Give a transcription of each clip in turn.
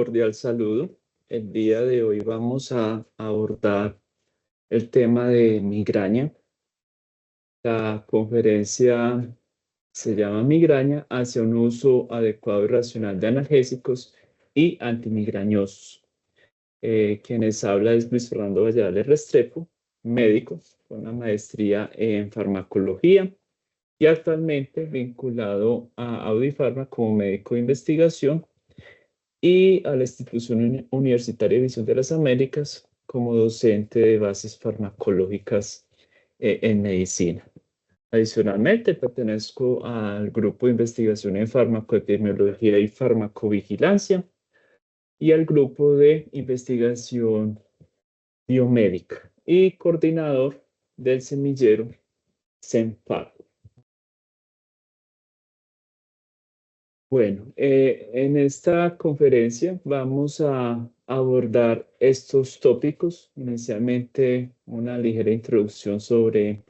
cordial saludo. El día de hoy vamos a abordar el tema de migraña. La conferencia se llama Migraña hacia un uso adecuado y racional de analgésicos y antimigrañosos. Quienes habla es Luis Fernando Valladares Restrepo, médico con una maestría en farmacología y actualmente vinculado a Audifarma como médico de investigación y a la Institución Universitaria de Visión de las Américas como docente de bases farmacológicas en medicina. Adicionalmente, pertenezco al grupo de investigación en farmacoepidemiología y farmacovigilancia y al grupo de investigación biomédica y coordinador del semillero CENPAR. Bueno, en esta conferencia vamos a abordar estos tópicos. Inicialmente, una ligera introducción sobre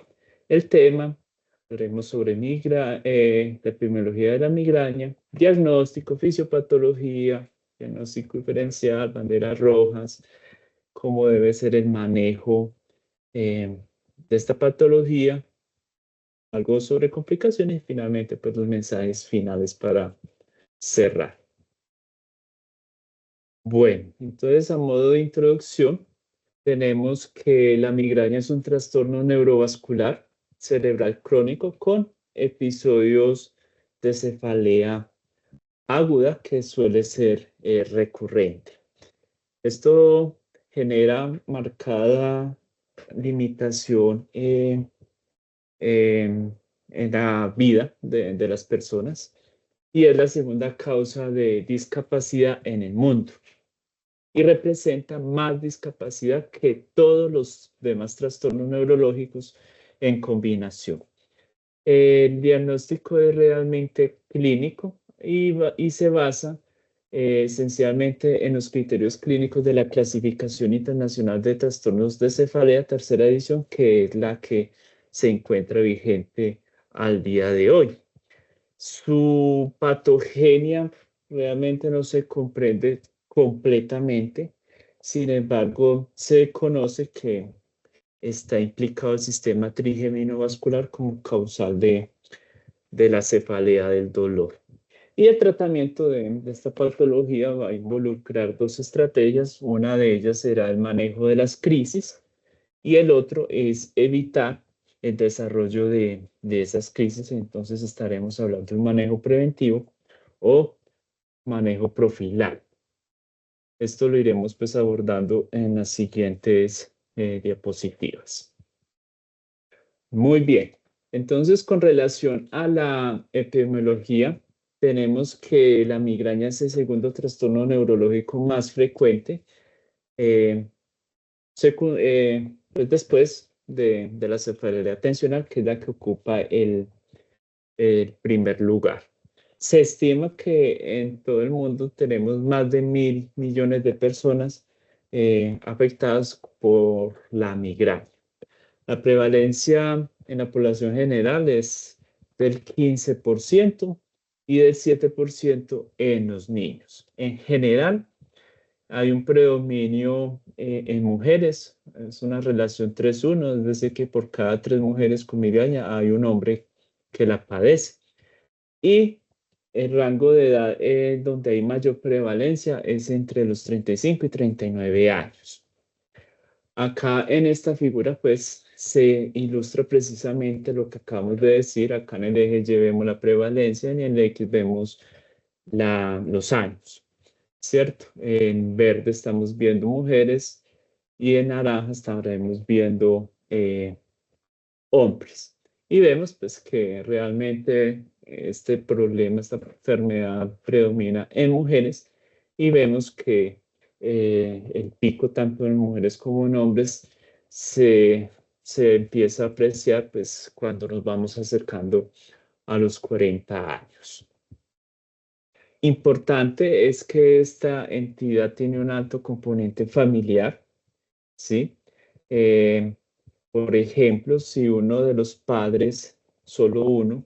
el tema. Hablaremos sobre la epidemiología de la migraña, diagnóstico, fisiopatología, diagnóstico diferencial, banderas rojas, cómo debe ser el manejo de esta patología, algo sobre complicaciones y finalmente pues los mensajes finales para cerrar. Bueno, entonces a modo de introducción, tenemos que la migraña es un trastorno neurovascular cerebral crónico con episodios de cefalea aguda que suele ser recurrente. Esto genera marcada limitación en la vida de las personas y es la segunda causa de discapacidad en el mundo y representa más discapacidad que todos los demás trastornos neurológicos en combinación. El diagnóstico es realmente clínico y se basa esencialmente en los criterios clínicos de la Clasificación Internacional de Trastornos de Cefalea, tercera edición, que es la que se encuentra vigente al día de hoy. Su patogenia realmente no se comprende completamente, sin embargo, se conoce que está implicado el sistema trigeminovascular como causal de la cefalea del dolor. Y el tratamiento de esta patología va a involucrar dos estrategias. Una de ellas será el manejo de las crisis y el otro es evitar el desarrollo de esas crisis. Entonces estaremos hablando de un manejo preventivo o manejo profiláctico. Esto lo iremos pues abordando en las siguientes diapositivas. Muy bien. Entonces, con relación a la epidemiología, tenemos que la migraña es el segundo trastorno neurológico más frecuente, pues después de la cefalea tensional, que es la que ocupa el primer lugar. Se estima que en todo el mundo tenemos más de 1.000 millones de personas afectadas por la migraña. La prevalencia en la población general es del 15% y del 7% en los niños. En general, hay un predominio en mujeres, es una relación 3:1, es decir, que por cada 3 mujeres con migraña hay un hombre que la padece. Y el rango de edad donde hay mayor prevalencia es entre los 35 y 39 años. Acá en esta figura pues se ilustra precisamente lo que acabamos de decir. Acá en el eje Y vemos la prevalencia y en el X vemos los años, ¿cierto? En verde estamos viendo mujeres y en naranja estaremos viendo hombres. Y vemos pues que realmente este problema, esta enfermedad predomina en mujeres y vemos que el pico tanto en mujeres como en hombres se empieza a apreciar pues cuando nos vamos acercando a los 40 años. Importante es que esta entidad tiene un alto componente familiar, ¿sí? Por ejemplo, si uno de los padres, solo uno,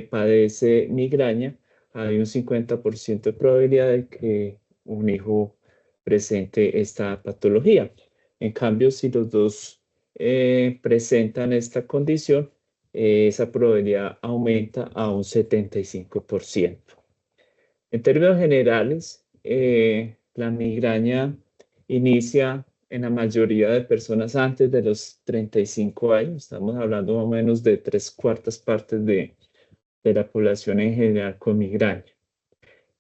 padece migraña, hay un 50% de probabilidad de que un hijo presente esta patología. En cambio, si los dos presentan esta condición, esa probabilidad aumenta a un 75%. En términos generales, la migraña inicia en la mayoría de personas antes de los 35 años. Estamos hablando más o menos de 3/4 partes de la población en general con migraña.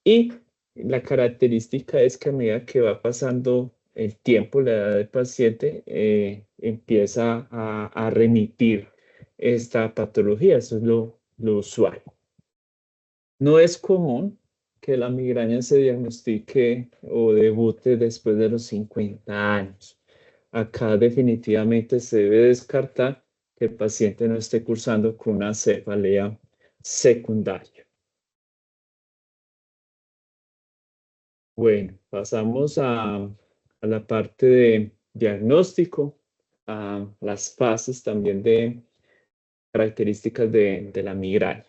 Y la característica es que a medida que va pasando el tiempo, la edad del paciente empieza a remitir esta patología. Eso es lo usual. No es común que la migraña se diagnostique o debute después de los 50 años. Acá definitivamente se debe descartar que el paciente no esté cursando con una cefalea secundaria. Bueno, pasamos a la parte de diagnóstico, a las fases también de características de la migraña.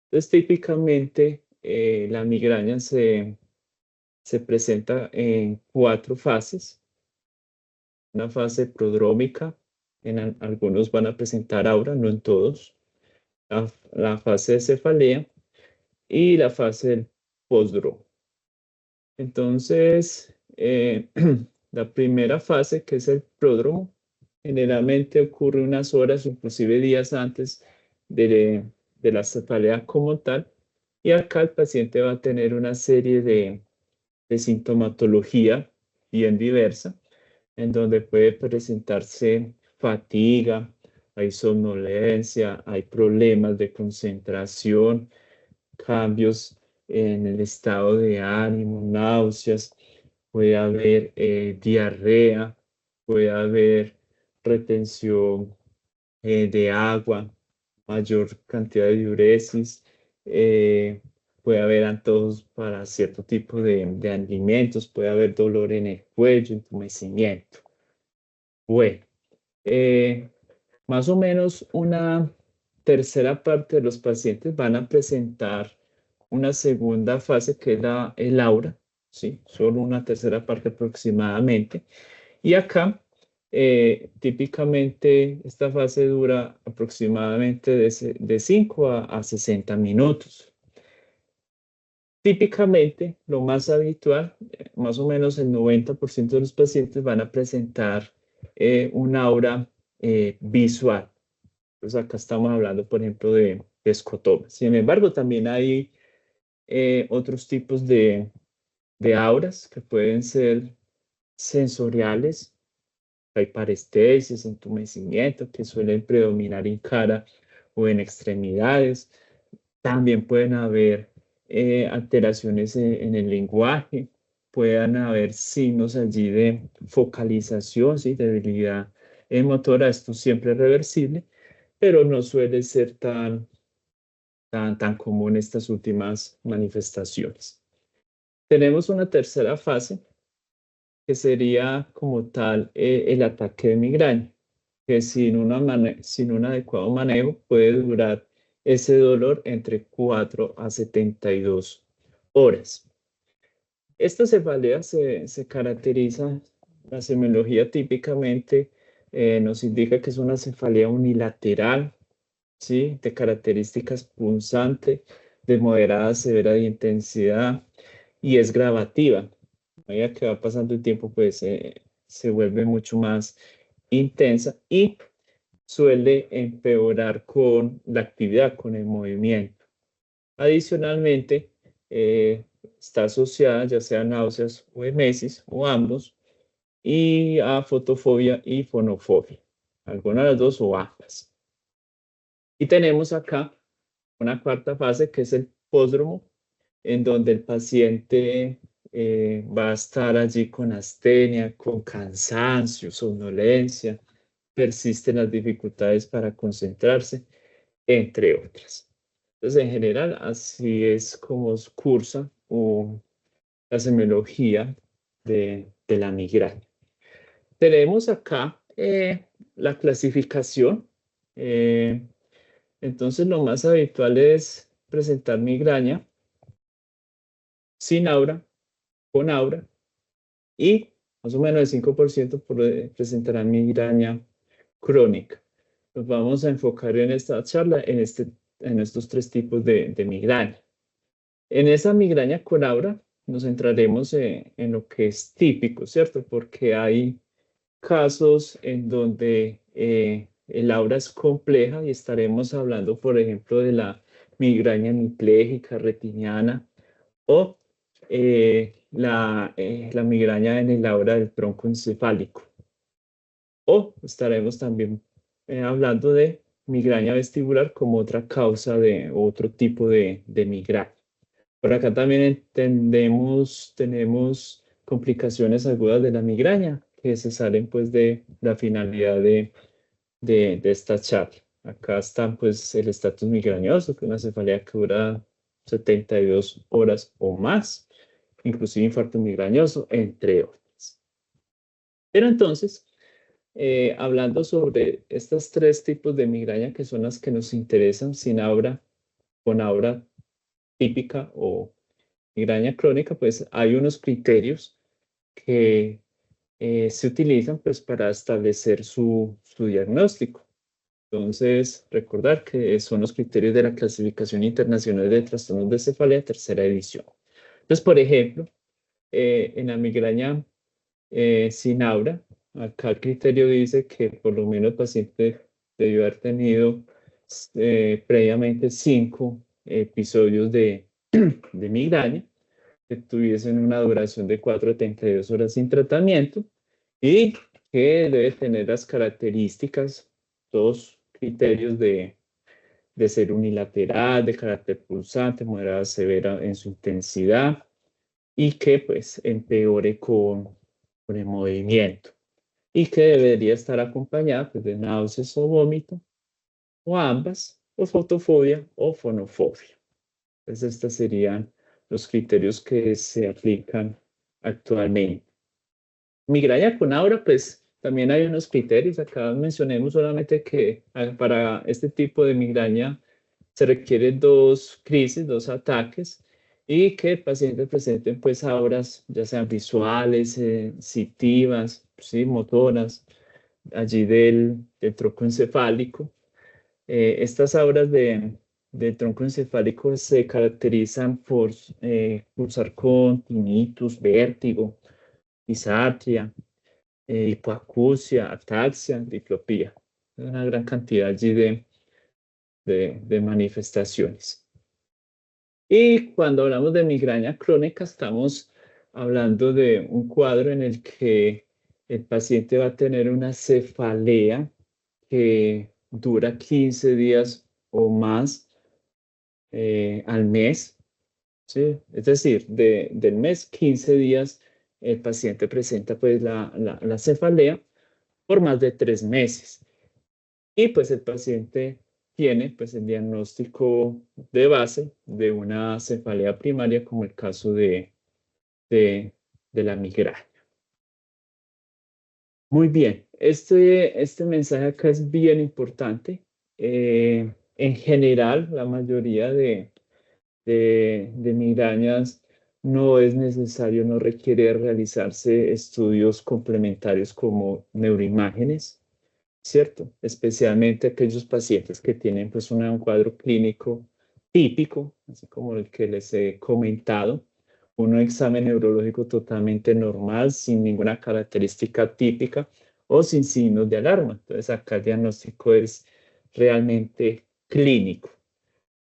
Entonces, típicamente la migraña se presenta en 4 fases. Una fase prodrómica, algunos van a presentar aura, no en todos. La fase de cefalea y la fase del postdromo. Entonces, la primera fase, que es el pródromo, generalmente ocurre unas horas, inclusive días antes de la cefalea como tal. Y acá el paciente va a tener una serie de sintomatología bien diversa, en donde puede presentarse fatiga, hay somnolencia, hay problemas de concentración, cambios en el estado de ánimo, náuseas, puede haber diarrea, puede haber retención de agua, mayor cantidad de diuresis, puede haber antojos para cierto tipo de alimentos, puede haber dolor en el cuello, entumecimiento. Bueno, más o menos una tercera parte de los pacientes van a presentar una segunda fase que es el aura, ¿sí? Solo una tercera parte aproximadamente. Y acá, típicamente, esta fase dura aproximadamente de 5 a 60 minutos. Típicamente, lo más habitual, más o menos el 90% de los pacientes van a presentar un aura visual. Entonces acá estamos hablando, por ejemplo, de escotoma. Sin embargo, también hay otros tipos de auras que pueden ser sensoriales. Hay parestesis, entumecimiento que suelen predominar en cara o en extremidades. También pueden haber alteraciones en el lenguaje, pueden haber signos allí de focalización, ¿sí? Debilidad motora. Esto siempre es reversible, pero no suele ser tan común estas últimas manifestaciones. Tenemos una tercera fase que sería como tal el ataque de migraña, que sin un adecuado manejo puede durar ese dolor entre 4 a 72 horas. Esta cefalea se caracteriza, la semiología típicamente nos indica que es una cefalea unilateral, ¿sí? De características punzante, de moderada a severa de intensidad y es gradativa. A medida que va pasando el tiempo, pues se vuelve mucho más intensa y suele empeorar con la actividad, con el movimiento. Adicionalmente, está asociada ya sea a náuseas o emesis o ambos y a fotofobia y fonofobia, alguna de las dos o ambas. Y tenemos acá una cuarta fase que es el pródromo, en donde el paciente va a estar allí con astenia, con cansancio, somnolencia, persisten las dificultades para concentrarse, entre otras. Entonces, en general, así es como cursa la semiología de la migraña. Tenemos acá la clasificación. Entonces, lo más habitual es presentar migraña sin aura, con aura y más o menos el 5% presentarán migraña crónica. Nos vamos a enfocar en esta charla en estos tres tipos de migraña. En esa migraña con aura nos centraremos en lo que es típico, ¿cierto? Porque hay casos en donde el aura es compleja y estaremos hablando, por ejemplo, de la migraña hemipléjica retiniana o la migraña en el aura del tronco encefálico. O estaremos también hablando de migraña vestibular como otra causa de otro tipo de migraña. Por acá también tenemos complicaciones agudas de la migraña que se salen pues de la finalidad de esta charla. Acá están pues el estatus migrañoso, que es una cefalea que dura 72 horas o más, inclusive infarto migrañoso, entre otras. Pero entonces, hablando sobre estos tres tipos de migraña que son las que nos interesan, sin aura, con aura típica o migraña crónica, pues hay unos criterios que se utilizan pues para establecer su diagnóstico. Entonces, recordar que son los criterios de la Clasificación Internacional de Trastornos de Cefalea, tercera edición. Entonces, por ejemplo, en la migraña sin aura, acá el criterio dice que por lo menos el paciente debió haber tenido previamente 5 episodios de migraña que tuviesen una duración de 4 a 32 horas sin tratamiento y que debe tener las características, dos criterios de ser unilateral, de carácter pulsante, moderada, severa en su intensidad y que pues empeore con el movimiento y que debería estar acompañada pues, de náuseas o vómito o ambas, o fotofobia o fonofobia. Entonces, estos serían los criterios que se aplican actualmente. Migraña con aura, pues también hay unos criterios. Acá mencionemos solamente que para este tipo de migraña se requieren 2 crisis, 2 ataques y que el paciente presente pues auras ya sean visuales, sensitivas, ¿sí? Motoras, allí del tronco encefálico. Estas auras del tronco encefálico se caracterizan por cursar con tinnitus, vértigo, disartria, hipoacusia, ataxia, diplopía. Una gran cantidad allí de manifestaciones. Y cuando hablamos de migraña crónica, estamos hablando de un cuadro en el que el paciente va a tener una cefalea que dura 15 días o más al mes, ¿sí? Es decir, del mes 15 días el paciente presenta pues la cefalea por más de 3 meses. Y pues el paciente tiene pues el diagnóstico de base de una cefalea primaria como el caso de, de la migraña. Muy bien, este mensaje acá es bien importante. En general, la mayoría de migrañas no es necesario, no requiere realizarse estudios complementarios como neuroimágenes, ¿cierto? Especialmente aquellos pacientes que tienen pues un cuadro clínico típico, así como el que les he comentado, un examen neurológico totalmente normal, sin ninguna característica típica o sin signos de alarma. Entonces acá el diagnóstico es realmente clínico.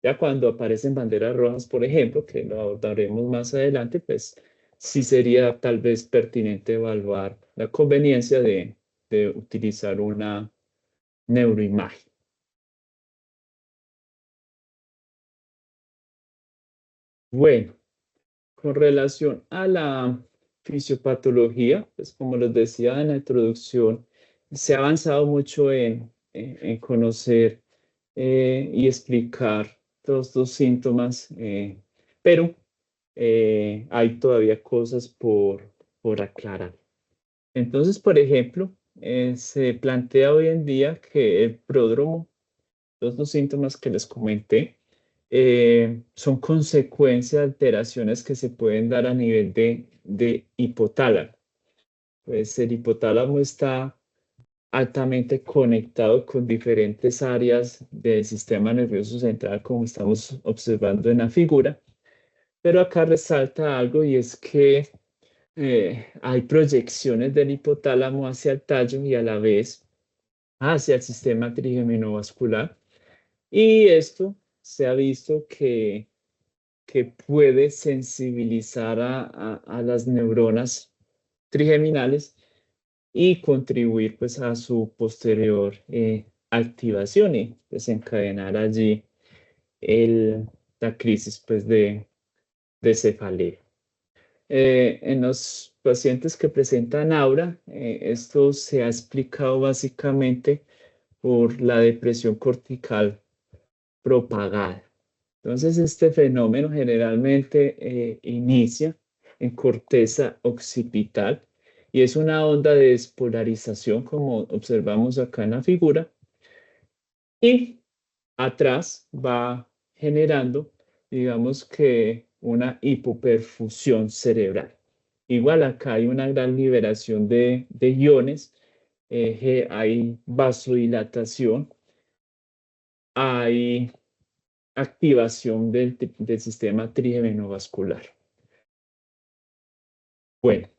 Ya cuando aparecen banderas rojas, por ejemplo, que lo abordaremos más adelante, pues sí sería tal vez pertinente evaluar la conveniencia de utilizar una neuroimagen. Bueno, con relación a la fisiopatología, pues como les decía en la introducción, se ha avanzado mucho en conocer y explicar todos estos síntomas, pero hay todavía cosas por aclarar. Entonces, por ejemplo, se plantea hoy en día que el pródromo, todos los síntomas que les comenté, son consecuencia de alteraciones que se pueden dar a nivel de hipotálamo. Pues el hipotálamo está altamente conectado con diferentes áreas del sistema nervioso central, como estamos observando en la figura. Pero acá resalta algo y es que hay proyecciones del hipotálamo hacia el tallo y a la vez hacia el sistema trigeminovascular. Y esto se ha visto que puede sensibilizar a las neuronas trigeminales y contribuir pues a su posterior activación y desencadenar allí la crisis pues de cefalea. En los pacientes que presentan aura, esto se ha explicado básicamente por la depresión cortical propagada. Entonces, este fenómeno generalmente inicia en corteza occipital y es una onda de despolarización, como observamos acá en la figura, y atrás va generando, digamos que una hipoperfusión cerebral. Igual acá hay una gran liberación de iones, hay vasodilatación, hay activación del sistema trigeminovascular. Bueno,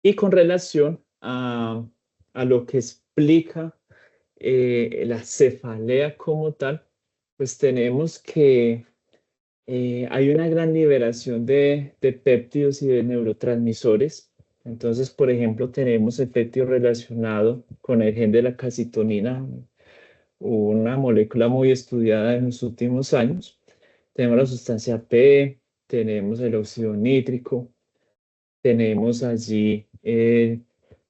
y con relación a lo que explica la cefalea como tal, pues tenemos que hay una gran liberación de péptidos y de neurotransmisores. Entonces, por ejemplo, tenemos el péptido relacionado con el gen de la calcitonina, una molécula muy estudiada en los últimos años. Tenemos la sustancia P, tenemos el óxido nítrico, tenemos allí el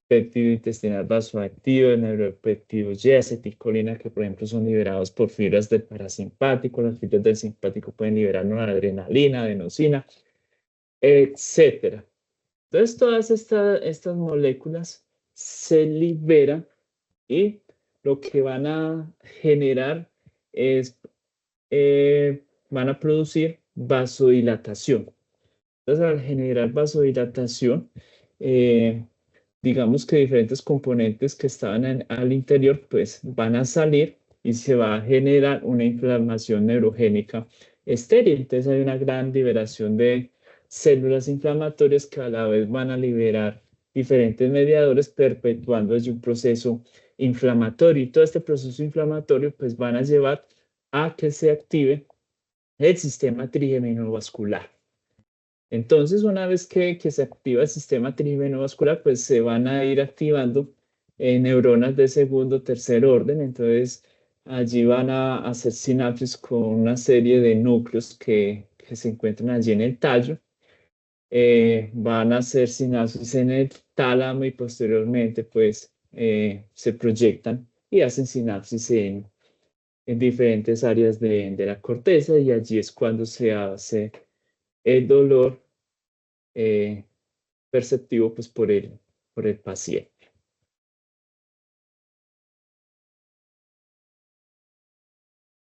péptido intestinal vasoactivo, el neuropéptido Y, acetilcolina, que por ejemplo son liberados por fibras del parasimpático. Las fibras del simpático pueden liberar noradrenalina, adenosina, etcétera. Entonces, todas estas moléculas se liberan y lo que van a generar es, van a producir vasodilatación. Entonces, al generar vasodilatación, digamos que diferentes componentes que estaban al interior, pues van a salir y se va a generar una inflamación neurogénica estéril. Entonces, hay una gran liberación de células inflamatorias que a la vez van a liberar diferentes mediadores, perpetuando allí un proceso inflamatorio. Y todo este proceso inflamatorio, pues van a llevar a que se active el sistema trigeminovascular. Entonces, una vez que se activa el sistema trigeminovascular, pues se van a ir activando neuronas de segundo, tercer orden. Entonces, allí van a hacer sinapsis con una serie de núcleos que se encuentran allí en el tallo. Van a hacer sinapsis en el tálamo y posteriormente, pues, se proyectan y hacen sinapsis en diferentes áreas de la corteza y allí es cuando se hace el dolor perceptivo pues, por el paciente.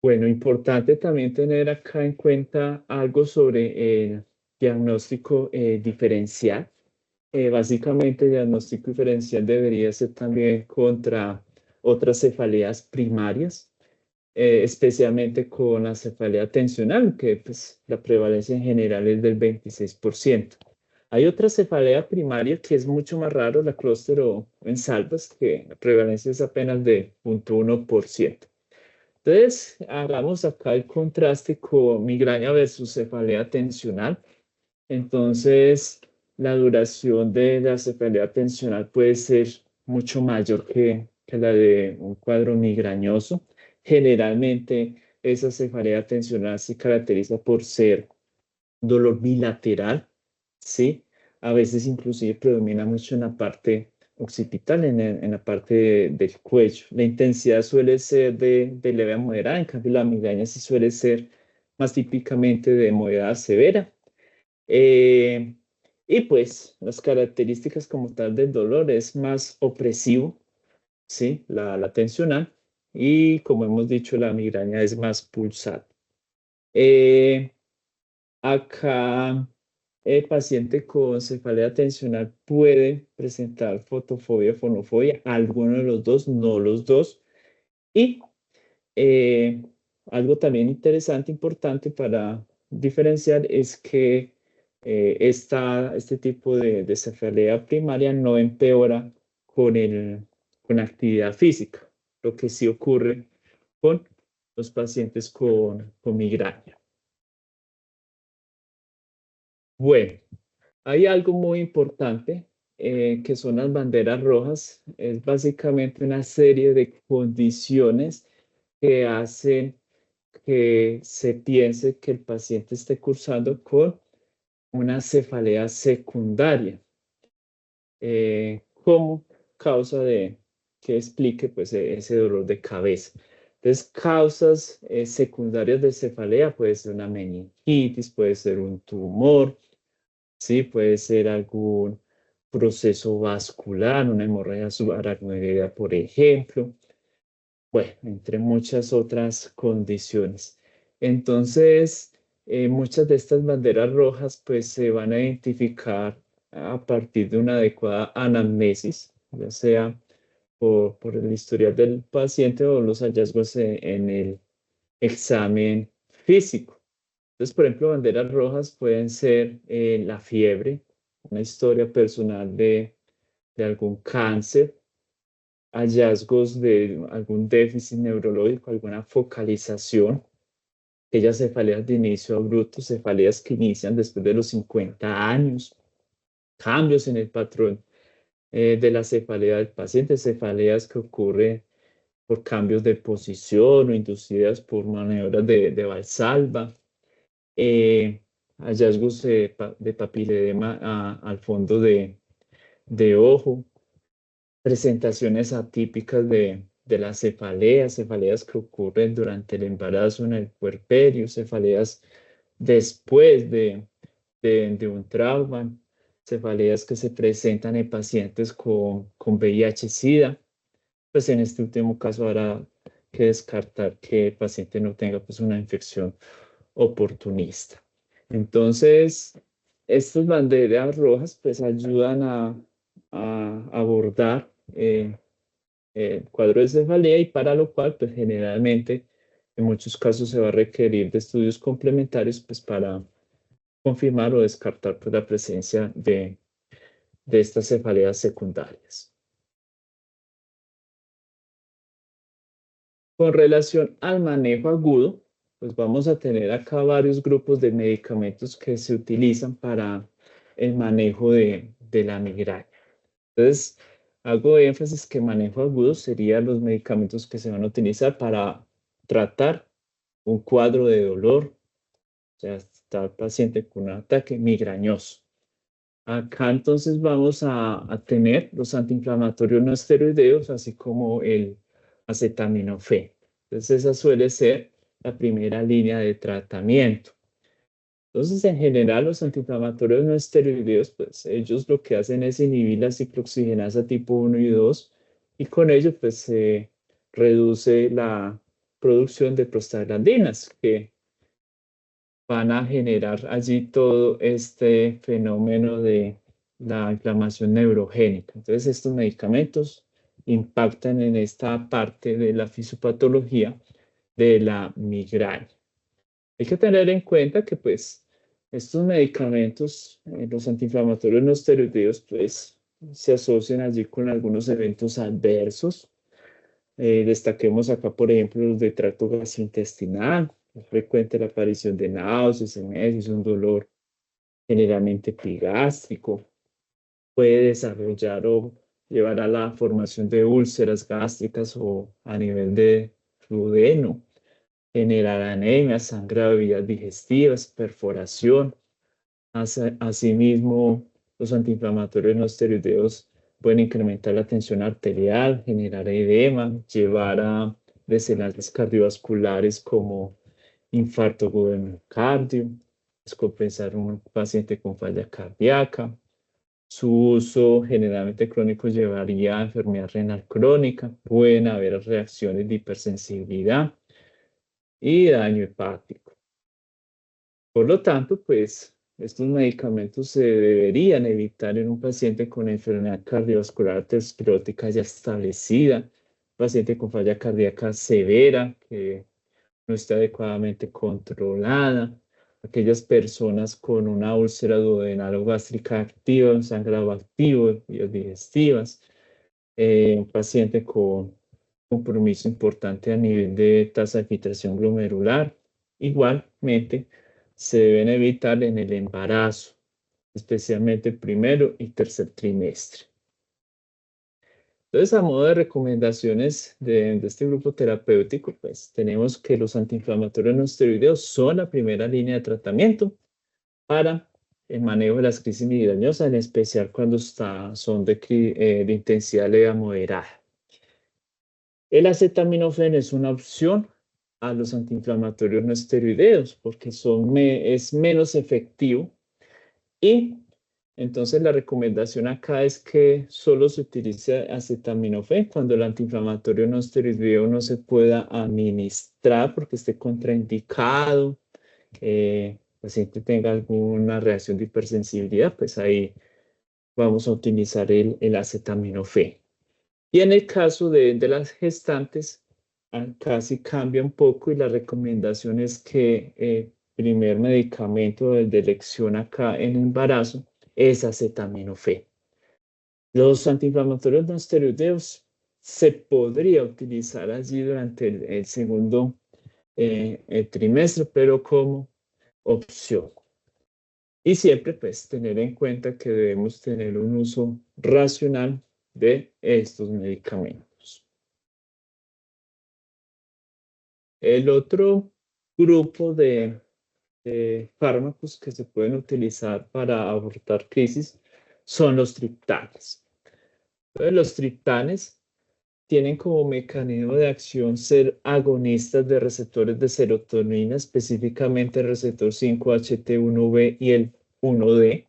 Bueno, importante también tener acá en cuenta algo sobre el diagnóstico diferencial. Básicamente, el diagnóstico diferencial debería ser también contra otras cefaleas primarias, especialmente con la cefalea tensional, que pues, la prevalencia en general es del 26%. Hay otra cefalea primaria que es mucho más raro, la clúster o en salvas, que la prevalencia es apenas de 0.1%. Entonces, hagamos acá el contraste con migraña versus cefalea tensional. Entonces, la duración de la cefalea tensional puede ser mucho mayor que la de un cuadro migrañoso. Generalmente, esa cefalea tensional se caracteriza por ser dolor bilateral, ¿sí? A veces inclusive predomina mucho en la parte occipital, en la parte del cuello. La intensidad suele ser de leve a moderada, en cambio la migraña sí suele ser más típicamente de moderada a severa. Eh, y pues las características como tal del dolor es más opresivo, ¿sí? La tensional. Y como hemos dicho, la migraña es más pulsada. Eh, Acá el paciente con cefalea tensional puede presentar fotofobia, fonofobia, alguno de los dos, no los dos. Y eh, algo también interesante, importante para diferenciar es que este tipo de cefalea primaria no empeora con actividad física, lo que sí ocurre con los pacientes con migraña. Bueno, hay algo muy importante que son las banderas rojas. Es básicamente una serie de condiciones que hacen que se piense que el paciente esté cursando con una cefalea secundaria como causa de que explique pues, ese dolor de cabeza. Entonces, causas secundarias de cefalea puede ser una meningitis, puede ser un tumor, ¿sí? Puede ser algún proceso vascular, una hemorragia subaracnoidea, por ejemplo. Bueno, entre muchas otras condiciones. Entonces, muchas de estas banderas rojas pues se van a identificar a partir de una adecuada anamnesis, ya sea por el historial del paciente o los hallazgos en el examen físico. Entonces, por ejemplo, banderas rojas pueden ser la fiebre, una historia personal de algún cáncer, hallazgos de algún déficit neurológico, alguna focalización, aquellas cefaleas de inicio abrupto, cefaleas que inician después de los 50 años, cambios en el patrón de la cefalea del paciente, cefaleas que ocurren por cambios de posición o inducidas por maniobras de Valsalva, eh, hallazgos de papiledema al fondo de ojo, presentaciones atípicas de la cefalea, cefaleas que ocurren durante el embarazo en el puerperio, cefaleas después de un trauma, cefaleas que se presentan en pacientes con VIH-Sida. Pues en este último caso habrá que descartar que el paciente no tenga pues una infección oportunista. Entonces, estas banderas rojas pues ayudan a abordar el cuadro de cefalea y para lo cual pues generalmente en muchos casos se va a requerir de estudios complementarios pues para confirmar o descartar pues, la presencia de estas cefaleas secundarias. Con relación al manejo agudo, pues vamos a tener acá varios grupos de medicamentos que se utilizan para el manejo de la migraña. Entonces, hago énfasis que manejo agudo serían los medicamentos que se van a utilizar para tratar un cuadro de dolor, o sea, está el paciente con un ataque migrañoso. Acá entonces vamos a tener los antiinflamatorios no esteroideos, así como el acetaminofén. Entonces esa suele ser la primera línea de tratamiento. Entonces, en general, los antiinflamatorios no esteroideos, pues ellos lo que hacen es inhibir la ciclooxigenasa tipo 1 y 2 y con ello pues se reduce la producción de prostaglandinas que van a generar allí todo este fenómeno de la inflamación neurogénica. Entonces, estos medicamentos impactan en esta parte de la fisiopatología de la migraña. Hay que tener en cuenta que pues estos medicamentos, los antiinflamatorios no esteroideos, pues se asocian allí con algunos eventos adversos. Destaquemos acá, por ejemplo, los de tracto gastrointestinal. Es frecuente la aparición de náuseas, emesis, un dolor generalmente epigástrico. Puede desarrollar o llevar a la formación de úlceras gástricas o a nivel de duodeno, generar anemia, sangrado de vías digestivas, perforación. Asimismo, los antiinflamatorios no esteroideos pueden incrementar la tensión arterial, generar edema, llevar a desenlaces cardiovasculares como infarto agudo de miocardio, descompensar un paciente con falla cardíaca. Su uso generalmente crónico llevaría a enfermedad renal crónica, pueden haber reacciones de hipersensibilidad y daño hepático. Por lo tanto, pues estos medicamentos se deberían evitar en un paciente con enfermedad cardiovascular aterosclerótica ya establecida, paciente con falla cardíaca severa que no está adecuadamente controlada, aquellas personas con una úlcera duodenal o gástrica activa, un sangrado activo, vías digestivas, un paciente con compromiso importante a nivel de tasa de filtración glomerular. Igualmente, se deben evitar en el embarazo, especialmente el primero y tercer trimestre. Entonces, a modo de recomendaciones de este grupo terapéutico, pues tenemos que los antiinflamatorios no esteroideos son la primera línea de tratamiento para el manejo de las crisis migrañosas, en especial cuando son de intensidad leve a moderada. El acetaminofén es una opción a los antiinflamatorios no esteroideos porque es menos efectivo y entonces la recomendación acá es que solo se utilice acetaminofén cuando el antiinflamatorio no esteroideo no se pueda administrar porque esté contraindicado, el paciente tenga alguna reacción de hipersensibilidad, pues ahí vamos a utilizar el acetaminofén. Y en el caso de las gestantes, casi cambia un poco y la recomendación es que el primer medicamento de elección acá en embarazo es acetaminofén. Los antiinflamatorios no esteroideos se podría utilizar allí durante el segundo el trimestre, pero como opción. Y siempre pues tener en cuenta que debemos tener un uso racional de estos medicamentos. El otro grupo de fármacos que se pueden utilizar para abordar crisis son los triptanes. Entonces, los triptanes tienen como mecanismo de acción ser agonistas de receptores de serotonina, específicamente el receptor 5-HT1B y el 1D.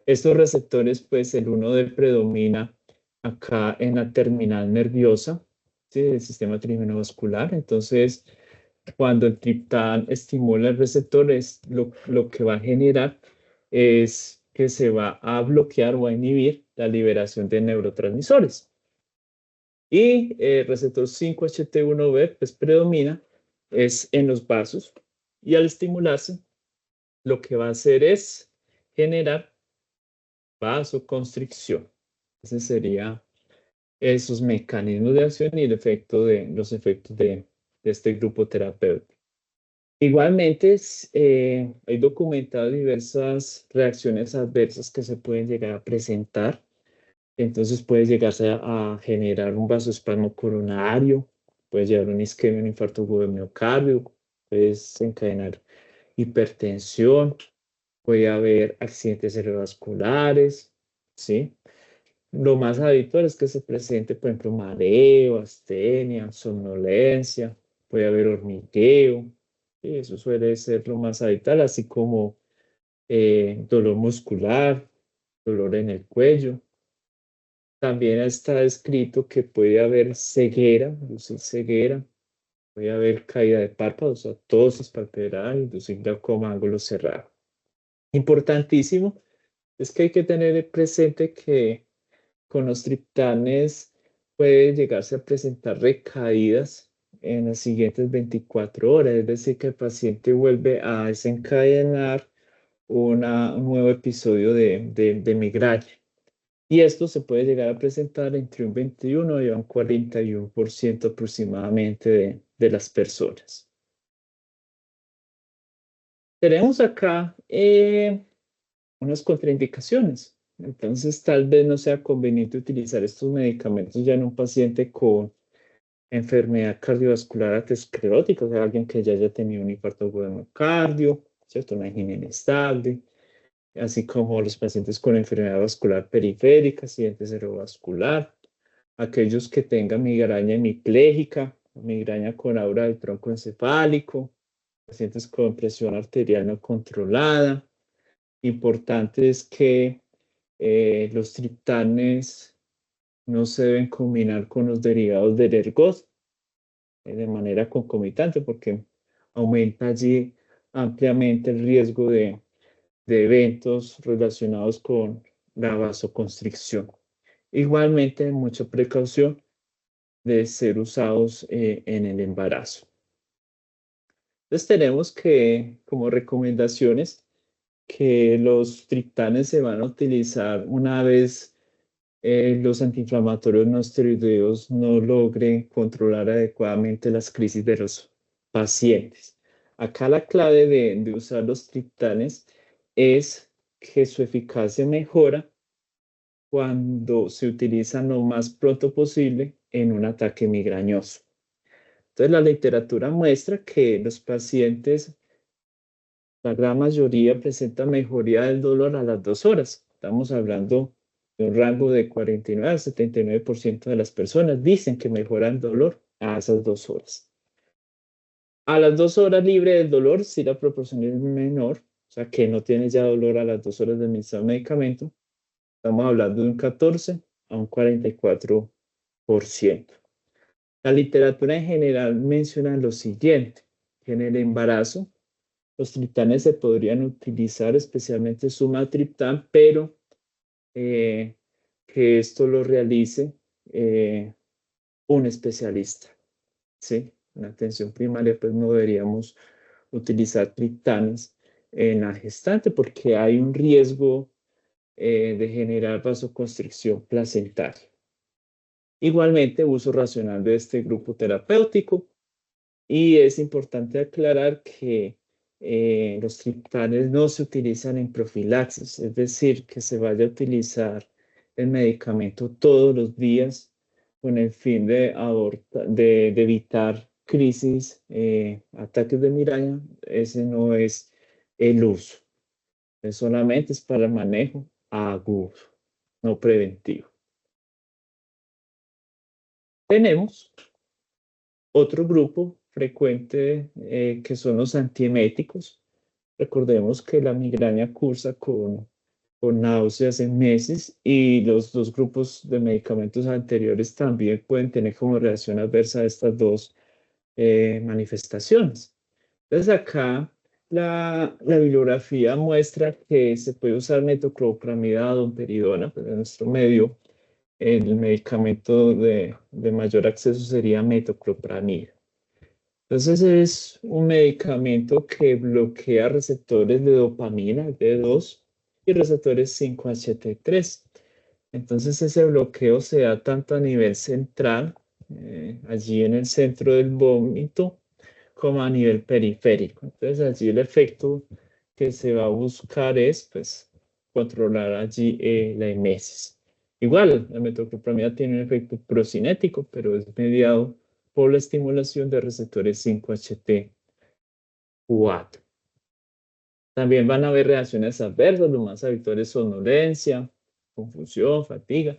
Estos receptores, pues el 1D predomina acá en la terminal nerviosa, ¿sí?, del sistema trigeminal-vascular. Entonces, cuando el triptán estimula el receptor, lo que va a generar es que se va a bloquear o a inhibir la liberación de neurotransmisores. Y el receptor 5-HT1B pues predomina es en los vasos y al estimularse lo que va a hacer es generar vasoconstricción. Ese sería esos mecanismos de acción y el efecto los efectos de este grupo terapéutico. Igualmente, hay documentado diversas reacciones adversas que se pueden llegar a presentar. Entonces puede llegarse a generar un vasoespasmo coronario, puede llevar un isquemia, un infarto agudo de miocardio, puede desencadenar hipertensión, puede haber accidentes cerebrovasculares, ¿sí? Lo más habitual es que se presente, por ejemplo, mareo, astenia, somnolencia, puede haber hormigueo, y eso suele ser lo más habitual, así como dolor muscular, dolor en el cuello. También está escrito que puede haber ceguera, inducir ceguera, puede haber caída de párpados, o ptosis palpebral, inducir glaucoma ángulo cerrado. Importantísimo es que hay que tener presente que con los triptanes puede llegarse a presentar recaídas en las siguientes 24 horas, es decir, que el paciente vuelve a desencadenar un nuevo episodio de migraña. Y esto se puede llegar a presentar entre un 21 y un 41% aproximadamente de las personas. Tenemos acá unas contraindicaciones. Entonces, tal vez no sea conveniente utilizar estos medicamentos ya en un paciente con enfermedad cardiovascular aterosclerótica, o sea, alguien que ya haya tenido un infarto agudo de miocardio, ¿cierto? Una angina inestable, así como los pacientes con enfermedad vascular periférica, accidente cerebrovascular, aquellos que tengan migraña hemipléjica, migraña con aura del tronco encefálico, pacientes con presión arterial no controlada. Importante es que los triptanes no se deben combinar con los derivados del ergot de manera concomitante porque aumenta allí ampliamente el riesgo de eventos relacionados con la vasoconstricción. Igualmente, mucha precaución de ser usados en el embarazo. Entonces tenemos que, como recomendaciones, que los triptanes se van a utilizar una vez los antiinflamatorios no esteroideos no logren controlar adecuadamente las crisis de los pacientes. Acá la clave de usar los triptanes es que su eficacia mejora cuando se utilizan lo más pronto posible en un ataque migrañoso. Entonces, la literatura muestra que los pacientes, la gran mayoría, presentan mejoría del dolor a las 2 horas. Estamos hablando de un rango de 49 al 79% de las personas dicen que mejoran dolor a esas 2 horas. A las 2 horas libre del dolor, si la proporción es menor, o sea que no tienes ya dolor a las 2 horas de administrar el medicamento, estamos hablando de un 14 a un 44%. La literatura en general menciona lo siguiente, que en el embarazo los triptanes se podrían utilizar, especialmente sumatriptán, pero que esto lo realice un especialista, ¿sí? En atención primaria, pues no deberíamos utilizar triptanes en la gestante porque hay un riesgo de generar vasoconstricción placentaria. Igualmente, uso racional de este grupo terapéutico y es importante aclarar que los triptanes no se utilizan en profilaxis, es decir, que se vaya a utilizar el medicamento todos los días con el fin de evitar crisis, ataques de migraña. Ese no es el uso, solamente es para el manejo agudo, no preventivo. Tenemos otro grupo frecuente que son los antieméticos. Recordemos que la migraña cursa con náuseas en meses y los dos grupos de medicamentos anteriores también pueden tener como reacción adversa estas dos manifestaciones. Entonces acá la bibliografía muestra que se puede usar metoclopramida, domperidona, pero en nuestro medio el medicamento de mayor acceso sería metoclopramida. Entonces es un medicamento que bloquea receptores de dopamina, D2, y receptores 5-HT3. Entonces ese bloqueo se da tanto a nivel central, allí en el centro del vómito, como a nivel periférico. Entonces allí el efecto que se va a buscar es pues, controlar allí la emesis. Igual, la metoclopramida tiene un efecto procinético, pero es mediado por la estimulación de receptores 5-HT4. También van a haber reacciones adversas, lo más habitual es somnolencia, confusión, fatiga.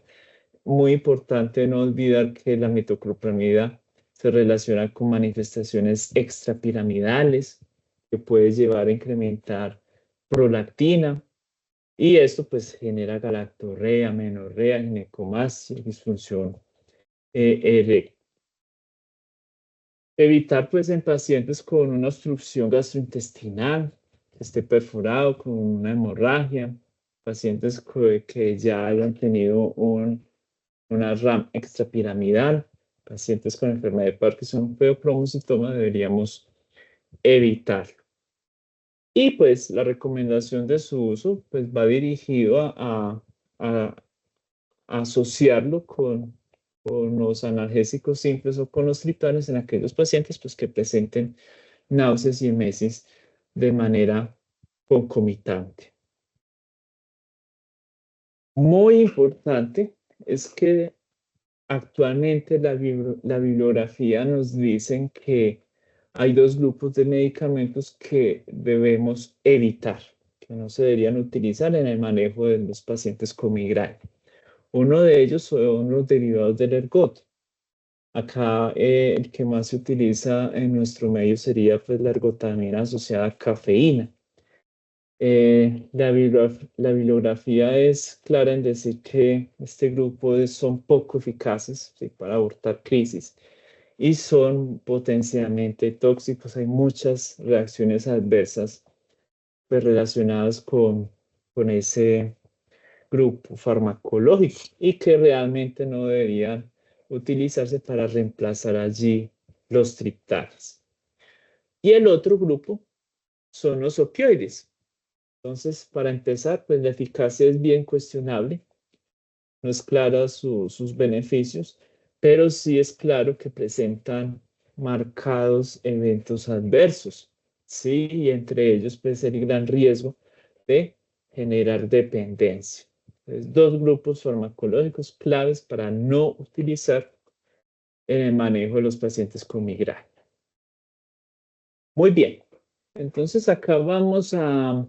Muy importante no olvidar que la metoclopramida se relaciona con manifestaciones extrapiramidales que puede llevar a incrementar prolactina y esto pues genera galactorrea, menorrea, ginecomastia, disfunción eréctil. Evitar pues en pacientes con una obstrucción gastrointestinal, que esté perforado con una hemorragia, pacientes que ya hayan tenido una RAM extrapiramidal, pacientes con enfermedad de Parkinson, feocromocitoma deberíamos evitarlo. Y pues la recomendación de su uso pues va dirigido a asociarlo con los analgésicos simples o con los triptanes en aquellos pacientes pues, que presenten náuseas y emesis de manera concomitante. Muy importante es que actualmente la bibliografía nos dice que hay dos grupos de medicamentos que debemos evitar, que no se deberían utilizar en el manejo de los pacientes con migraña. Uno de ellos son los derivados del ergot. Acá el que más se utiliza en nuestro medio sería pues, la ergotamina asociada a cafeína. La bibliografía es clara en decir que este grupo son poco eficaces, ¿sí?, para abortar crisis y son potencialmente tóxicos. Hay muchas reacciones adversas pues, relacionadas con ese grupo farmacológico y que realmente no deberían utilizarse para reemplazar allí los triptanes. Y el otro grupo son los opioides. Entonces, para empezar, pues la eficacia es bien cuestionable, no es clara sus beneficios, pero sí es claro que presentan marcados eventos adversos, ¿sí? Y entre ellos, pues el gran riesgo de generar dependencia. Entonces, dos grupos farmacológicos claves para no utilizar en el manejo de los pacientes con migraña. Muy bien, entonces acá vamos a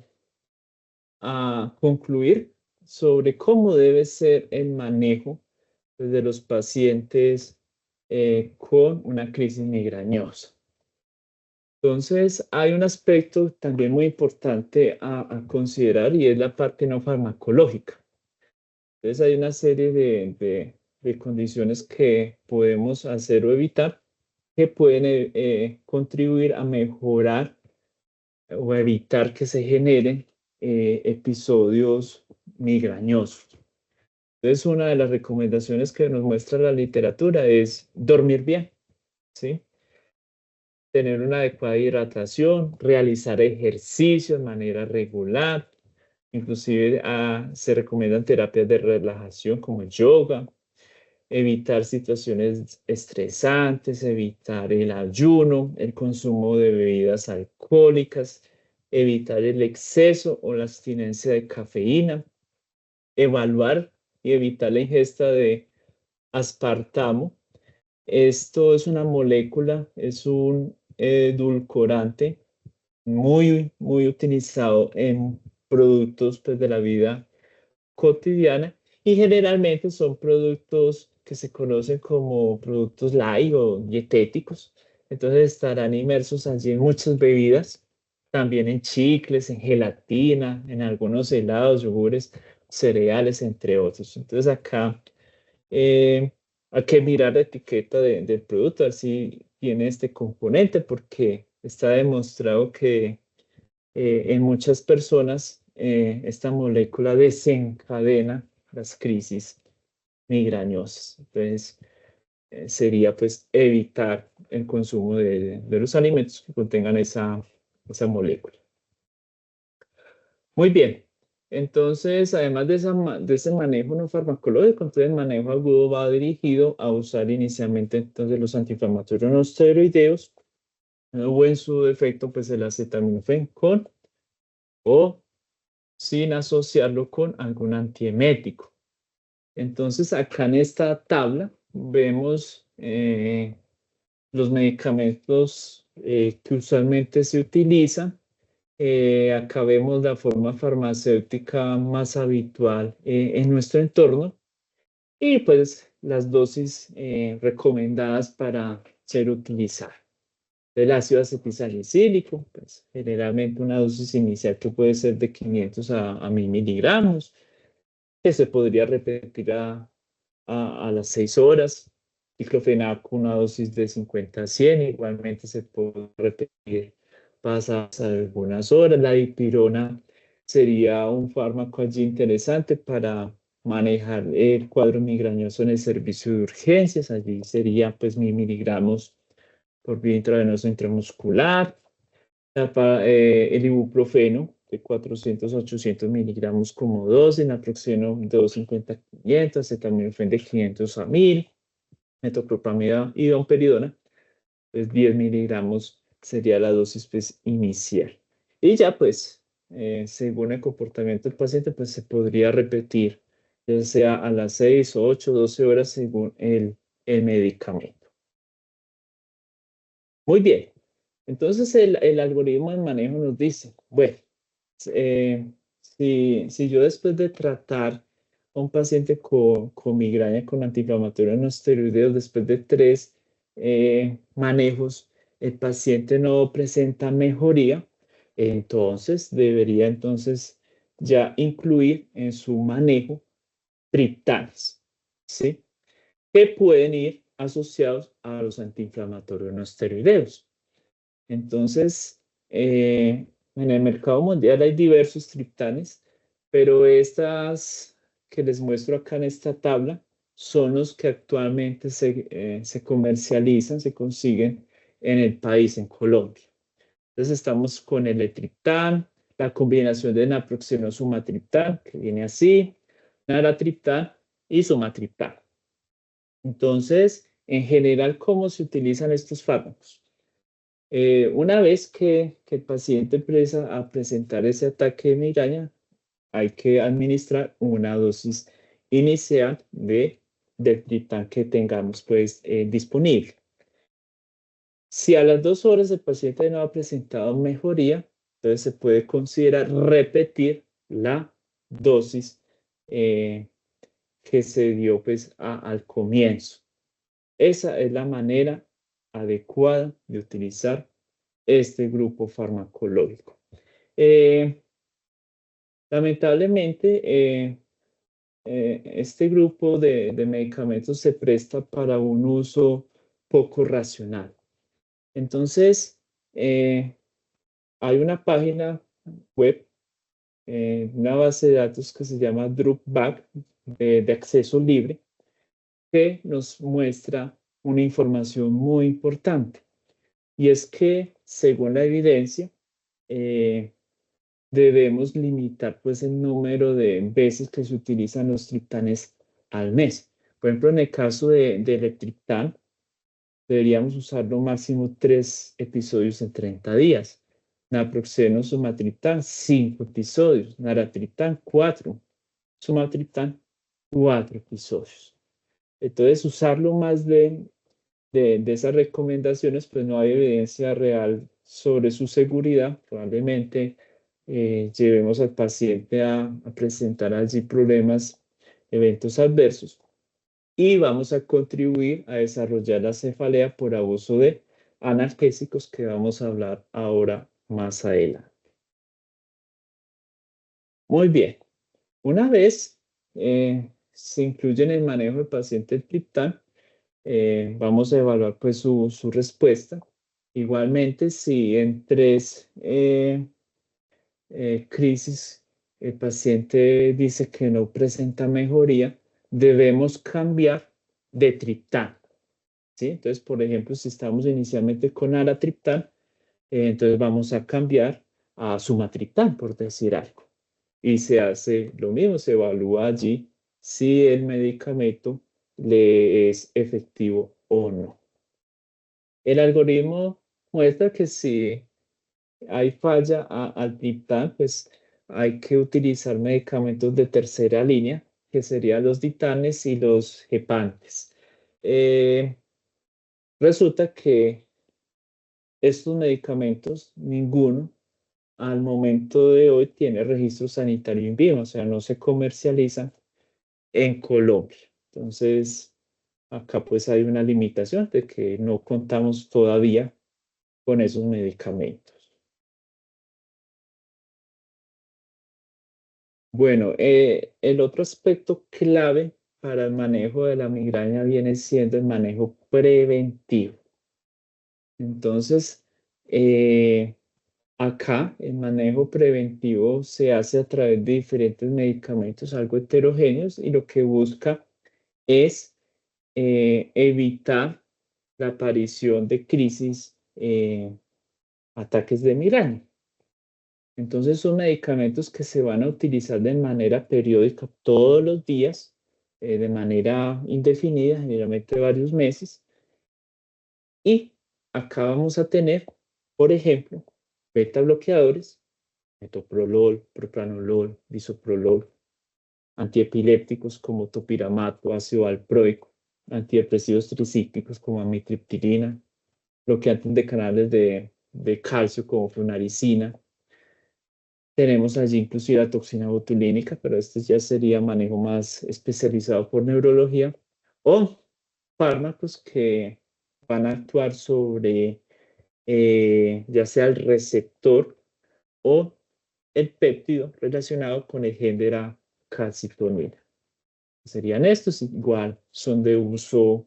concluir sobre cómo debe ser el manejo de los pacientes con una crisis migrañosa. Entonces, hay un aspecto también muy importante a considerar y es la parte no farmacológica. Entonces, hay una serie de condiciones que podemos hacer o evitar que pueden contribuir a mejorar o evitar que se generen episodios migrañosos. Entonces, una de las recomendaciones que nos muestra la literatura es dormir bien, ¿sí? Tener una adecuada hidratación, realizar ejercicio de manera regular, inclusive se recomiendan terapias de relajación como el yoga, evitar situaciones estresantes, evitar el ayuno, el consumo de bebidas alcohólicas, evitar el exceso o la abstinencia de cafeína, evaluar y evitar la ingesta de aspartamo. Esto es una molécula, es un edulcorante muy utilizado en productos pues, de la vida cotidiana y generalmente son productos que se conocen como productos light o dietéticos. Entonces estarán inmersos allí en muchas bebidas, también en chicles, en gelatina, en algunos helados, yogures, cereales, entre otros. Entonces acá eh, hay que mirar la etiqueta del producto, a ver si tiene este componente, porque está demostrado que en muchas personas esta molécula desencadena las crisis migrañosas. Entonces, sería pues evitar el consumo de los alimentos que contengan esa molécula. Muy bien. Entonces, además de ese manejo no farmacológico, entonces el manejo agudo va dirigido a usar inicialmente entonces los antiinflamatorios no esteroideos o en su defecto pues el acetaminofén con o sin asociarlo con algún antiemético. Entonces, acá en esta tabla vemos los medicamentos que usualmente se utilizan. Acá vemos la forma farmacéutica más habitual en nuestro entorno y pues las dosis recomendadas para ser utilizadas. El ácido acetisalicílico, pues generalmente una dosis inicial que puede ser de 500 a 1000 miligramos, que se podría repetir a las 6 horas. Diclofenaco, una dosis de 50 a 100, igualmente se puede repetir pasadas algunas horas. La dipirona sería un fármaco allí interesante para manejar el cuadro migrañoso en el servicio de urgencias. Allí sería pues 1000 miligramos por vía intravenosa intramuscular. El ibuprofeno de 400 a 800 miligramos como dosis, naproxeno de 250 a 500, acetaminofén de 500 a 1000, metoclopramida y domperidona, pues 10 miligramos sería la dosis pues, inicial. Y ya pues, según el comportamiento del paciente, pues se podría repetir, ya sea a las 6, 8, 12 horas según el medicamento. Muy bien. Entonces el algoritmo de manejo nos dice, bueno, si yo después de tratar a un paciente con migraña con antiinflamatorios no esteroideos, después de 3 manejos, el paciente no presenta mejoría, entonces debería entonces ya incluir en su manejo triptanes, ¿sí? Que pueden ir asociados a los antiinflamatorios no esteroideos. Entonces, en el mercado mundial hay diversos triptanes, pero estas que les muestro acá en esta tabla son los que actualmente se comercializan, se consiguen en el país, en Colombia. Entonces estamos con el etriptán, la combinación de naproxeno sumatriptán, que viene así, naratriptán y sumatriptán. Entonces, en general, ¿cómo se utilizan estos fármacos? Una vez que el paciente empieza a presentar ese ataque de migraña, hay que administrar una dosis inicial del triptán que tengamos pues, disponible. Si a las 2 horas el paciente no ha presentado mejoría, entonces se puede considerar repetir la dosis que se dio pues, al comienzo. Esa es la manera adecuada de utilizar este grupo farmacológico. Lamentablemente, este grupo de medicamentos se presta para un uso poco racional. Entonces, hay una página web, una base de datos que se llama DrugBag, de acceso libre, que nos muestra una información muy importante. Y es que, según la evidencia, debemos limitar pues, el número de veces que se utilizan los triptanes al mes. Por ejemplo, en el caso del triptán, deberíamos usarlo máximo 3 episodios en 30 días. Naproxeno, sumatriptán, 5 episodios. Naratriptán, 4. Sumatriptán, 4 episodios. Entonces, usarlo más de esas recomendaciones, pues no hay evidencia real sobre su seguridad. Probablemente llevemos al paciente a presentar allí problemas, eventos adversos, y vamos a contribuir a desarrollar la cefalea por abuso de analgésicos, que vamos a hablar ahora más adelante. Muy bien. Una vez se incluye en el manejo del paciente el triptán, vamos a evaluar pues su respuesta. Igualmente, si en 3 crisis el paciente dice que no presenta mejoría, debemos cambiar de triptán. ¿Sí? Entonces, por ejemplo, si estamos inicialmente con aratriptán, entonces vamos a cambiar a sumatriptán, por decir algo. Y se hace lo mismo, se evalúa allí si el medicamento le es efectivo o no. El algoritmo muestra que si hay falla al triptán, pues hay que utilizar medicamentos de tercera línea, que serían los ditanes y los gepantes. Resulta que estos medicamentos, ninguno al momento de hoy tiene registro sanitario in vivo, o sea, no se comercializan en Colombia. Entonces, acá pues hay una limitación de que no contamos todavía con esos medicamentos. Bueno, el otro aspecto clave para el manejo de la migraña viene siendo el manejo preventivo. Entonces, acá el manejo preventivo se hace a través de diferentes medicamentos, algo heterogéneos, y lo que busca es evitar la aparición de crisis, ataques de migraña. Entonces son medicamentos que se van a utilizar de manera periódica todos los días, de manera indefinida, generalmente varios meses. Y acá vamos a tener, por ejemplo, beta bloqueadores, metoprolol, propranolol, bisoprolol, antiepilépticos como topiramato, ácido valproico, antidepresivos tricíclicos como amitriptilina, bloqueantes de canales de calcio como flunarizina. Tenemos allí inclusive la toxina botulínica, pero este ya sería manejo más especializado por neurología, o fármacos que van a actuar sobre ya sea el receptor o el péptido relacionado con el gen de la calcitonina. Serían estos, igual son de uso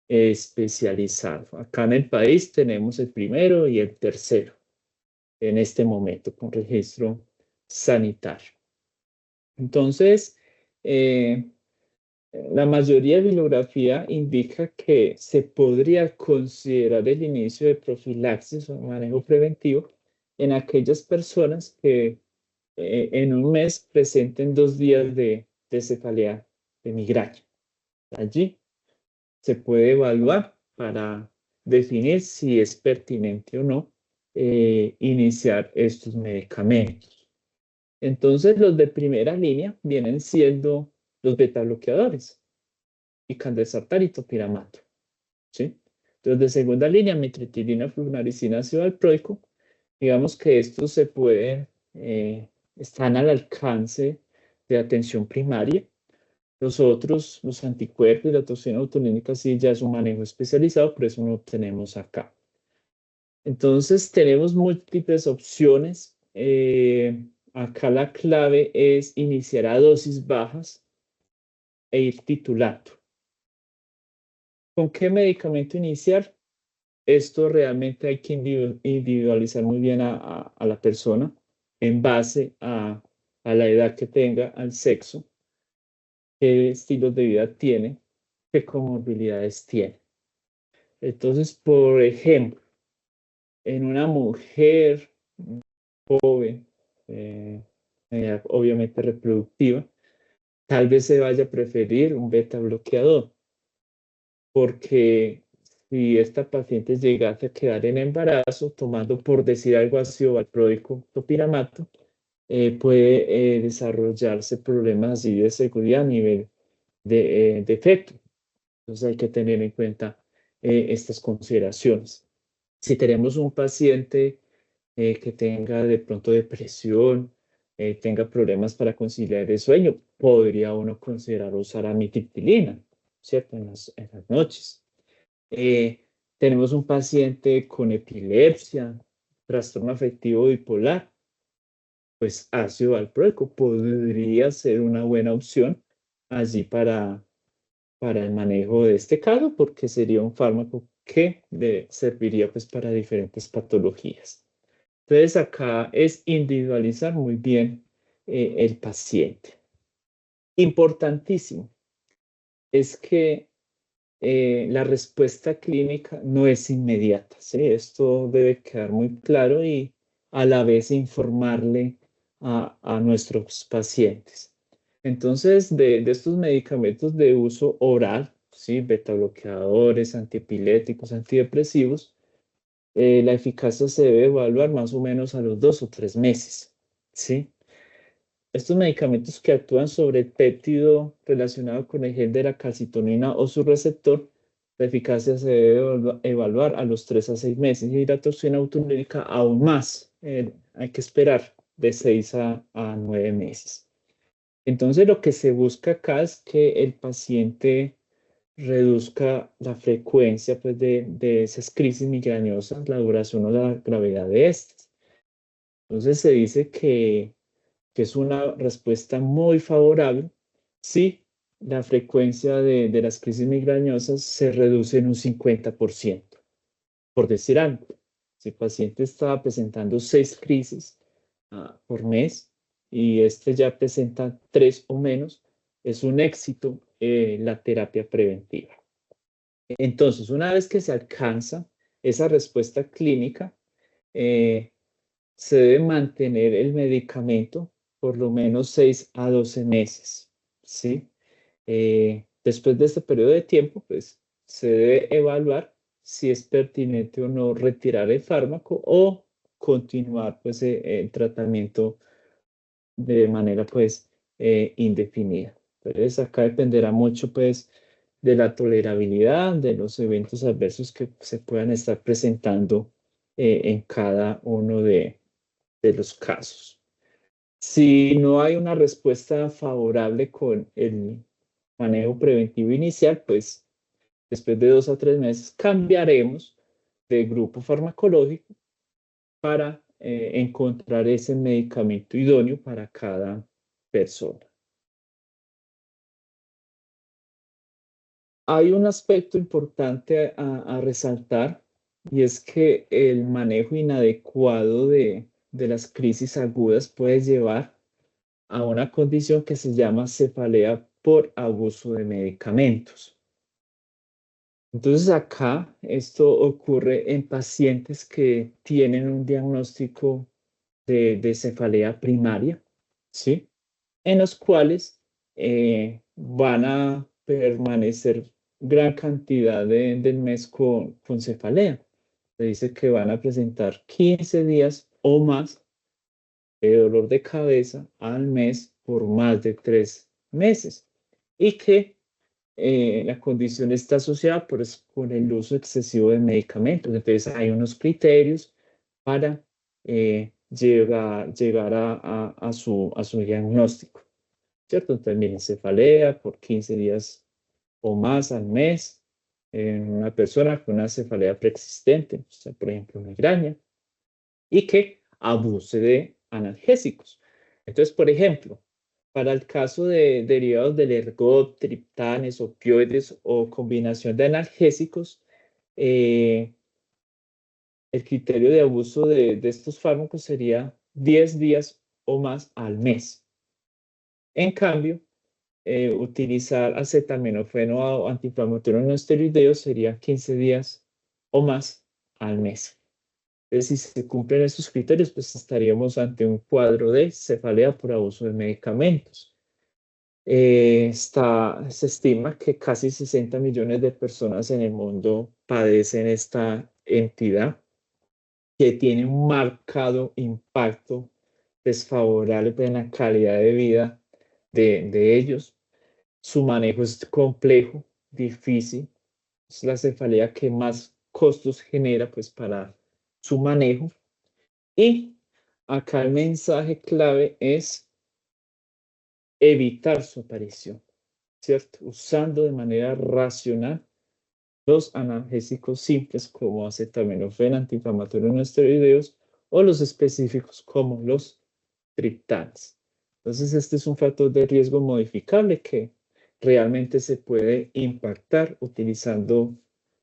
especializado. Acá en el país tenemos el primero y el tercero en este momento con registro sanitario. Entonces, la mayoría de bibliografía indica que se podría considerar el inicio de profilaxis o manejo preventivo en aquellas personas que en un mes presenten 2 días de cefalea, de migraña. Allí se puede evaluar para definir si es pertinente o no iniciar estos medicamentos. Entonces, los de primera línea vienen siendo los betabloqueadores, icandesartan y topiramato, ¿sí? Los de segunda línea, mitriptilina, flunaricina, ácido valproico, digamos que estos se pueden, están al alcance de atención primaria. Los otros, los anticuerpos y la toxina botulínica, sí ya es un manejo especializado, por eso no lo tenemos acá. Entonces, tenemos múltiples opciones. Acá la clave es iniciar a dosis bajas e ir titulando. ¿Con qué medicamento iniciar? Esto realmente hay que individualizar muy bien a la persona en base a la edad que tenga, al sexo, qué estilos de vida tiene, qué comorbilidades tiene. Entonces, por ejemplo, en una mujer joven, obviamente reproductiva, tal vez se vaya a preferir un beta bloqueador, porque si esta paciente llegase a quedar en embarazo, tomando por decir algo ácido valproico, topiramato, puede desarrollarse problemas así de seguridad a nivel de feto. Entonces hay que tener en cuenta estas consideraciones. Si tenemos un paciente que tenga de pronto depresión, tenga problemas para conciliar el sueño, podría uno considerar usar amitriptilina, ¿cierto? En las noches. Tenemos un paciente con epilepsia, trastorno afectivo bipolar, pues ácido valproico podría ser una buena opción allí para el manejo de este caso, porque sería un fármaco que le serviría pues para diferentes patologías. Entonces acá es individualizar muy bien el paciente. Importantísimo es que la respuesta clínica no es inmediata, ¿sí? Esto debe quedar muy claro y a la vez informarle a nuestros pacientes. Entonces, de estos medicamentos de uso oral, ¿sí? Betabloqueadores, antiepilépticos, antidepresivos, la eficacia se debe evaluar más o menos a los 2 o 3 meses, ¿sí? Estos medicamentos que actúan sobre el péptido relacionado con el gen de la calcitonina o su receptor, la eficacia se debe evaluar a los 3 a 6 meses y la toxina botulínica aún más. Hay que esperar de 6 a 9 meses. Entonces, lo que se busca acá es que el paciente reduzca la frecuencia pues, de esas crisis migrañosas, la duración o la gravedad de estas. Entonces, se dice que es una respuesta muy favorable si la frecuencia de las crisis migrañosas se reduce en un 50%. Por decir algo, si el paciente estaba presentando 6 crisis por mes y este ya presenta 3 o menos, es un éxito la terapia preventiva. Entonces, una vez que se alcanza esa respuesta clínica, se debe mantener el medicamento por lo menos 6 a 12 meses, ¿sí? Después de este periodo de tiempo, pues se debe evaluar si es pertinente o no retirar el fármaco o continuar pues el tratamiento de manera pues indefinida. Entonces acá dependerá mucho pues de la tolerabilidad, de los eventos adversos que se puedan estar presentando en cada uno de los casos. Si no hay una respuesta favorable con el manejo preventivo inicial, pues después de 2 a 3 meses cambiaremos de grupo farmacológico para encontrar ese medicamento idóneo para cada persona. Hay un aspecto importante a resaltar y es que el manejo inadecuado de las crisis agudas puede llevar a una condición que se llama cefalea por abuso de medicamentos. Entonces acá esto ocurre en pacientes que tienen un diagnóstico de cefalea primaria, ¿sí? En los cuales van a permanecer gran cantidad del mes con cefalea. Se dice que van a presentar 15 días o más de dolor de cabeza al mes por más de 3 meses y que la condición está asociada pues, con el uso excesivo de medicamentos. Entonces hay unos criterios para llegar a su diagnóstico, ¿cierto? También cefalea por 15 días o más al mes en una persona con una cefalea preexistente, o sea, por ejemplo, migraña, y que abuse de analgésicos. Entonces, por ejemplo, para el caso de derivados del ergot, triptanes, opioides o combinación de analgésicos, eh, el criterio de abuso de estos fármacos sería 10 días o más al mes. En cambio, utilizar acetaminofeno o antiinflamatorio no esteroideo sería 15 días o más al mes. Entonces, si se cumplen esos criterios, pues estaríamos ante un cuadro de cefalea por abuso de medicamentos. Se estima que casi 60 millones de personas en el mundo padecen esta entidad que tiene un marcado impacto desfavorable en la calidad de vida de ellos. Su manejo es complejo, difícil. Es la cefalea que más costos genera pues, para su manejo. Y acá el mensaje clave es evitar su aparición, ¿cierto? Usando de manera racional los analgésicos simples como acetaminofén, antiinflamatorios no esteroideos o los específicos como los triptanes. Entonces, este es un factor de riesgo modificable que realmente se puede impactar utilizando,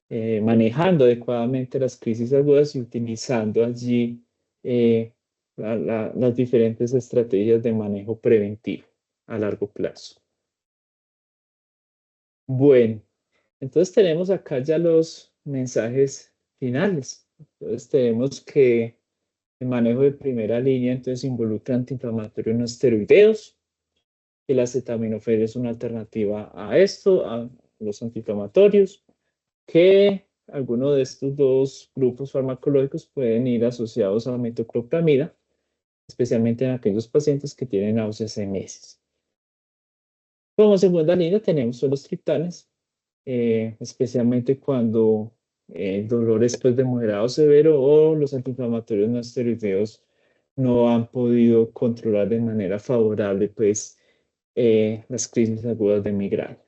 manejando adecuadamente las crisis agudas y utilizando allí las diferentes estrategias de manejo preventivo a largo plazo. Bueno, entonces tenemos acá ya los mensajes finales. Entonces tenemos que el manejo de primera línea entonces involucra antiinflamatorios no esteroideos. El acetaminofén es una alternativa a esto, a los antiinflamatorios, que algunos de estos dos grupos farmacológicos pueden ir asociados a la metoclopramida, especialmente en aquellos pacientes que tienen náuseas en meses. Como segunda línea tenemos los triptanes, especialmente cuando el dolor es pues, de moderado severo o los antiinflamatorios no esteroideos no han podido controlar de manera favorable pues, las crisis agudas de migraña.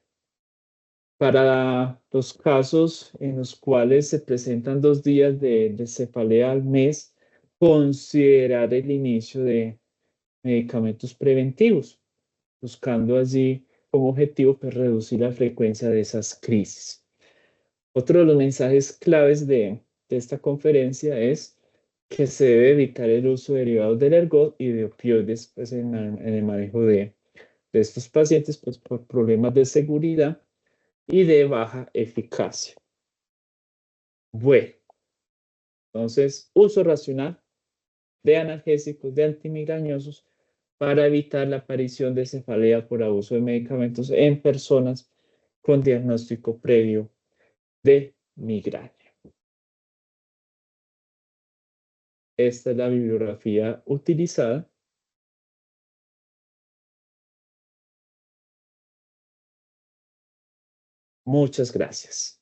Para los casos en los cuales se presentan 2 días de cefalea al mes, considerar el inicio de medicamentos preventivos, buscando allí como objetivo pues, reducir la frecuencia de esas crisis. Otro de los mensajes claves de esta conferencia es que se debe evitar el uso de derivados del ergot y de opioides pues, en el manejo de estos pacientes pues, por problemas de seguridad y de baja eficacia. Bueno, entonces, uso racional de analgésicos, de antimigrañosos, para evitar la aparición de cefalea por abuso de medicamentos en personas con diagnóstico previo de migraña. Esta es la bibliografía utilizada. Muchas gracias.